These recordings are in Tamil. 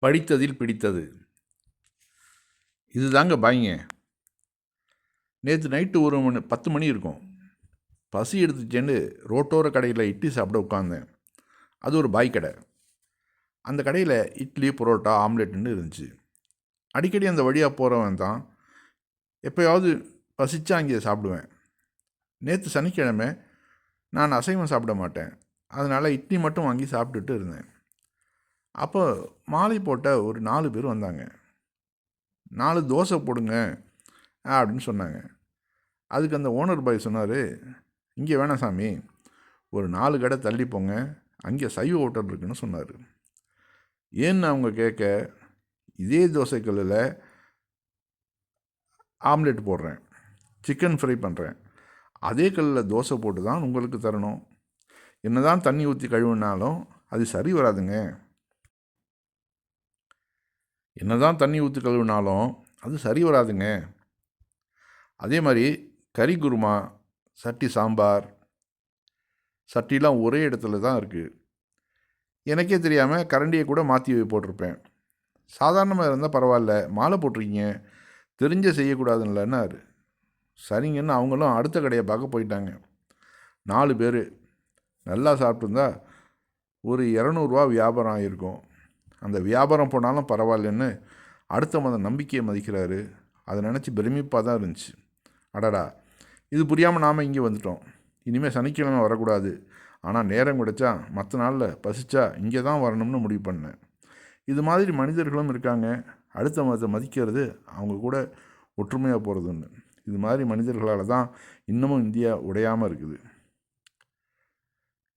படித்ததில் பிடித்தது. இது தாங்க பாய்ங்க. நேற்று நைட்டு 10 மணி இருக்கும். பசி எடுத்துச்சேன்னு ரோட்டோர கடையில் இட்லி சாப்பிட உட்காந்தேன். அது ஒரு பாய் கடை. அந்த கடையில் இட்லி, புரோட்டா, ஆம்லெட்டுன்னு இருந்துச்சு. அடிக்கடி அந்த வழியாக போகிறவன் தான். எப்போயாவது பசிச்சா அங்கே சாப்பிடுவேன். நேற்று சனிக்கிழமை நான் அசைவம் சாப்பிட மாட்டேன். அதனால் இட்லி மட்டும் வாங்கி சாப்பிட்டுட்டு இருந்தேன். அப்போ மாலை போட்ட ஒரு 4 பேர் வந்தாங்க. 4 தோசை போடுங்க அப்படின்னு சொன்னாங்க. அதுக்கு அந்த ஓனர் பாய் சொன்னார், இங்கே வேணாம் சாமி, ஒரு 4 கடை தள்ளி போங்க, அங்கே சைவ ஹோட்டல் இருக்குன்னு சொன்னார். ஏன்னு அவங்க கேட்க, இதே தோசைக்கல்லில் ஆம்லெட் போடுறேன், சிக்கன் ஃப்ரை பண்ணுறேன், அதே கல்லில் தோசை போட்டு தான் உங்களுக்கு தரணும். என்ன தான் தண்ணி ஊற்றி கழுவினாலும் அது சரி வராதுங்க. என்ன தான் தண்ணி ஊற்றி கழுவினாலும் அது சரி வராதுங்க. அதே மாதிரி கறி குருமா, சட்டி சாம்பார், சட்டிலாம் ஒரே இடத்துல தான் இருக்குது. எனக்கே தெரியாமல் கரண்டியை கூட மாற்றி போட்டிருப்பேன். சாதாரணமாக இருந்தால் பரவாயில்ல, மாலை போட்டிருக்கீங்க, தெரிஞ்ச செய்யக்கூடாதுல்லன்னாரு. சரிங்கன்னு அவங்களும் அடுத்த கடையை பார்க்க போயிட்டாங்க. 4 பேர் நல்லா சாப்பிட்டுருந்தா ஒரு 200 வியாபாரம் ஆகிருக்கும். அந்த வியாபாரம் போனாலும் பரவாயில்லன்னு அடுத்த மாதம் நம்பிக்கையை மதிக்கிறாரு. அதை நினச்சி பிரமிப்பாக தான் இருந்துச்சு. அடடா, இது புரியாமல் நாம் இங்கே வந்துட்டோம். இனிமேல் சனிக்கிழமை வரக்கூடாது, ஆனால் நேரம் கிடைச்சா மற்ற நாளில் பசிச்சா இங்கே தான் வரணும்னு முடிவு பண்ணேன். இது மாதிரி மனிதர்களும் இருக்காங்க. அடுத்த மதத்தை மதிக்கிறது, அவங்க கூட ஒற்றுமையாக போகிறதுன்னு. இது மாதிரி மனிதர்களால் தான் இன்னமும் இந்தியா உடையாமல் இருக்குது.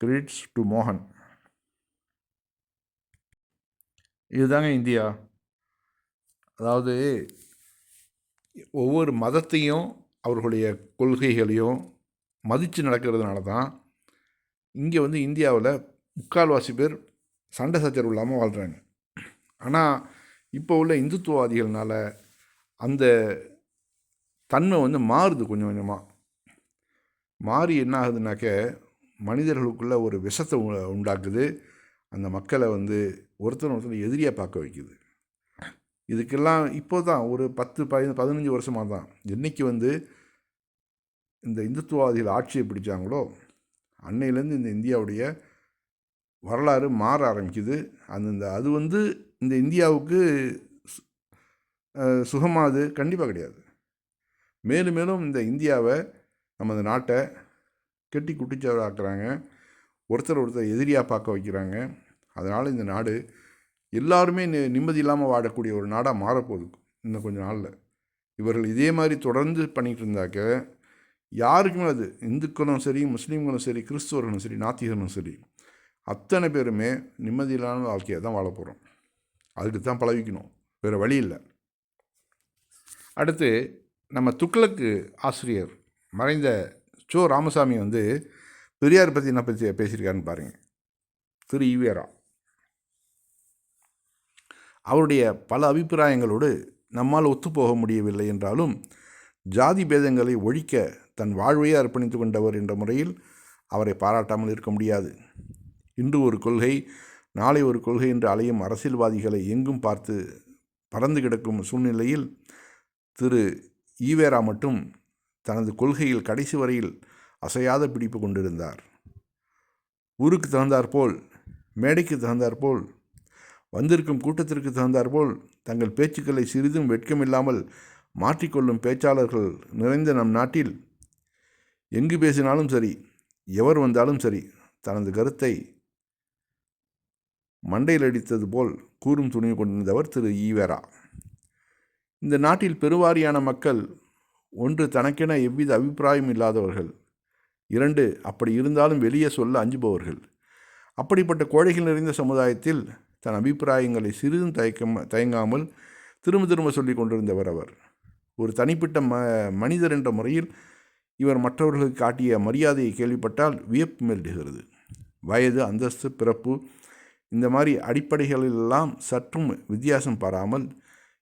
கிரெடிட்ஸ் டு மோகன். இதுதாங்க இந்தியா. அதாவது ஒவ்வொரு மதத்தையும் அவர்களுடைய கொள்கைகளையும் மதித்து நடக்கிறதுனால தான் இங்கே இந்தியாவில் முக்கால்வாசி பேர் சண்டை சச்சரவு இல்லாமல் வாழ்கிறாங்க. ஆனால் இப்போ உள்ள இந்துத்துவவாதிகள்னால அந்த தன்மை மாறுது. கொஞ்சம் கொஞ்சமாக மாறி என்ன ஆகுதுனாக்க, மனிதர்களுக்குள்ளே ஒரு விஷத்தை உண்டாக்குது. அந்த மக்களை ஒருத்தர் எதிரியாக பார்க்க வைக்குது. இதுக்கெல்லாம் இப்போ தான் ஒரு 10-15 வருஷமாக தான், என்றைக்கு இந்த இந்துத்துவவாதிகள் ஆட்சியை பிடிச்சாங்களோ அன்னையிலேருந்து இந்த இந்தியாவுடைய வரலாறு மாற ஆரம்பிக்குது. அது இந்த இந்தியாவுக்கு சுகமானது கண்டிப்பாக கிடையாது. மேலும் மேலும் இந்த இந்தியாவை, நமது நாட்டை கெட்டி குட்டிச்சவராக்குறாங்க. ஒருத்தர் எதிரியாக பார்க்க வைக்கிறாங்க. அதனால் இந்த நாடு எல்லாருமே நிம்மதி இல்லாமல் வாழக்கூடிய ஒரு நாடாக மாறப்போகுது இன்னும் கொஞ்சம் நாளில். இவர்கள் இதே மாதிரி தொடர்ந்து பண்ணிகிட்டு இருந்தாக்க யாருக்குமே, அது இந்துக்களும் சரி, முஸ்லீம்களும் சரி, கிறிஸ்துவர்களும் சரி, நாத்திகர்களும் சரி, அத்தனை பேருமே நிம்மதியில்லான வாழ்க்கையை தான் வாழ போகிறோம். அதுக்கு தான் பழகிக்கணும், வேறு வழி இல்லை. அடுத்து நம்ம துக்ளக்கு ஆசிரியர் மறைந்த சோ ராமசாமி பெரியார் பற்றி என்ன பேசியிருக்காருன்னு பாருங்கள். திரு ஈவேரா அவருடைய பல அபிப்பிராயங்களோடு நம்மால் ஒத்துப்போக முடியவில்லை என்றாலும், ஜாதி பேதங்களை ஒழிக்க தன் வாழ்வையே அர்ப்பணித்து கொண்டவர் என்ற முறையில் அவரை பாராட்டாமல் இருக்க முடியாது. இன்று ஒரு கொள்கை, நாளை ஒரு கொள்கை என்று அலையும் அரசியல்வாதிகளை எங்கும் பார்த்து பறந்து கிடக்கும் சூழ்நிலையில் திரு ஈவேரா மட்டும் தனது கொள்கையில் கடைசி வரையில் அசையாத பிடிப்பு கொண்டிருந்தார். ஊருக்கு தகுந்தாற்போல், மேடைக்கு தகுந்தாற்போல், வந்திருக்கும் கூட்டத்திற்கு தகுந்தாற்போல் தங்கள் பேச்சுக்களை சிறிதும் வெட்கமில்லாமல் மாற்றிக்கொள்ளும் பேச்சாளர்கள் நிறைந்த நம் நாட்டில் எங்கு பேசினாலும் சரி, எவர் வந்தாலும் சரி, தனது கருத்தை மண்டையில் அடித்தது போல் கூறும் துணிவு கொண்டிருந்தவர் திரு ஈவேரா. இந்த நாட்டில் பெருவாரியான மக்கள், ஒன்று தனக்கென எவ்வித அபிப்பிராயம் இல்லாதவர்கள், 2 அப்படி இருந்தாலும் வெளியே சொல்ல அஞ்சுபவர்கள். அப்படிப்பட்ட கோழைகள் நிறைந்த சமுதாயத்தில் தன் அபிப்பிராயங்களை சிறிதும் தயங்காமல் திரும்ப திரும்ப சொல்லி கொண்டிருந்தவர் அவர். ஒரு தனிப்பட்ட மனிதர் என்ற முறையில் இவர் மற்றவர்களுக்கு காட்டிய மரியாதையை கேள்விப்பட்டால் வியப்பு மேலிடுகிறது. வயது, அந்தஸ்து, பிறப்பு, இந்த மாதிரி அடிப்படைகளெல்லாம் சற்றும் வித்தியாசம் பாராமல்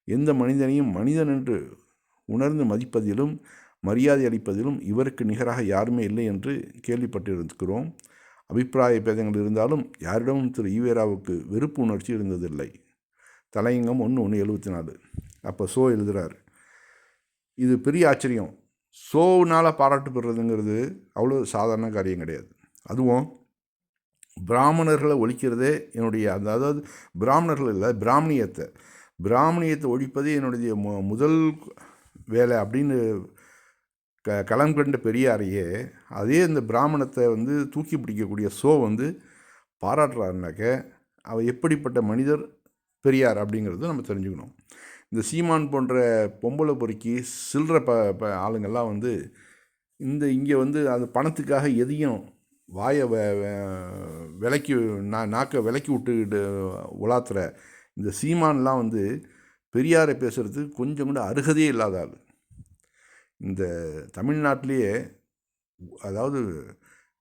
எந்த மனிதனையும் மனிதன் என்று உணர்ந்து மதிப்பதிலும் மரியாதை அளிப்பதிலும் இவருக்கு நிகராக யாருமே இல்லை என்று கேள்விப்பட்டிருக்கிறோம். அபிப்பிராய பேதங்கள் இருந்தாலும் யாரிடமும் திரு ஈவேராவுக்கு வெறுப்பு உணர்ச்சி இருந்ததில்லை. தலையங்கம் 1/1/74. அப்போ சோ எழுதுகிறார். இது பெரிய ஆச்சரியம். சோவுனால் பாராட்டு பெறுறதுங்கிறது அவ்வளோ சாதாரண காரியம் கிடையாது. அதுவும் பிராமணர்களை ஒழிக்கிறதே என்னுடைய அதாவது பிராமணர்கள் இல்லை, பிராமணியத்தை ஒழிப்பதே என்னுடைய முதல் வேலை அப்படின்னு களம் கண்ட பெரியாரையே அதே இந்த பிராமணத்தை தூக்கி பிடிக்கக்கூடிய சோ பாராட்டுறாருனாக்க அவர் எப்படிப்பட்ட மனிதர் பெரியார் அப்படிங்கிறத நம்ம தெரிஞ்சுக்கணும். இந்த சீமான் போன்ற பொம்பளை பொறுக்கி சில்லற ஆளுங்கள்லாம் இங்கே அது பணத்துக்காக எதையும் வாயை விலைக்கு நாக்கை விலைக்கு விட்டுக்கிட்டு உலாத்துற இந்த சீமான்லாம் பெரியாரை பேசுகிறதுக்கு கொஞ்சம் கூட அருகதையே இல்லாத ஆள். இந்த தமிழ்நாட்டிலேயே அதாவது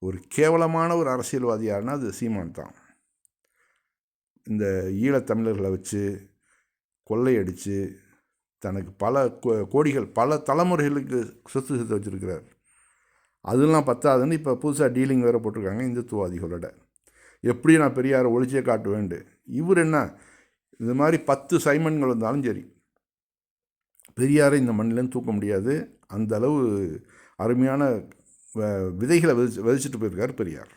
ஒரு கேவலமான ஒரு அரசியல்வாதி யாருன்னா அது சீமான் தான். இந்த ஈழத்தமிழர்களை வச்சு கொள்ளையடித்து தனக்கு பல கோடிகள் பல தலைமுறைகளுக்கு சொத்து சேர்த்து வச்சுருக்கிறார். அதெல்லாம் பத்தாதுன்னு இப்போ புதுசாக டீலிங் வேறு போட்டிருக்காங்க இந்துத்துவாதிகளோட. எப்படி நான் பெரியாரை ஒழிச்சே காட்டுவேண்டு. இவர் என்ன இந்த மாதிரி 10 சைமன்கள் வந்தாலும் சரி பெரியாரை இந்த மண்ணிலேருந்து தூக்க முடியாது. அந்த அளவு அருமையான விதைகளை விதைச்சிட்டு போயிருக்கார் பெரியார்.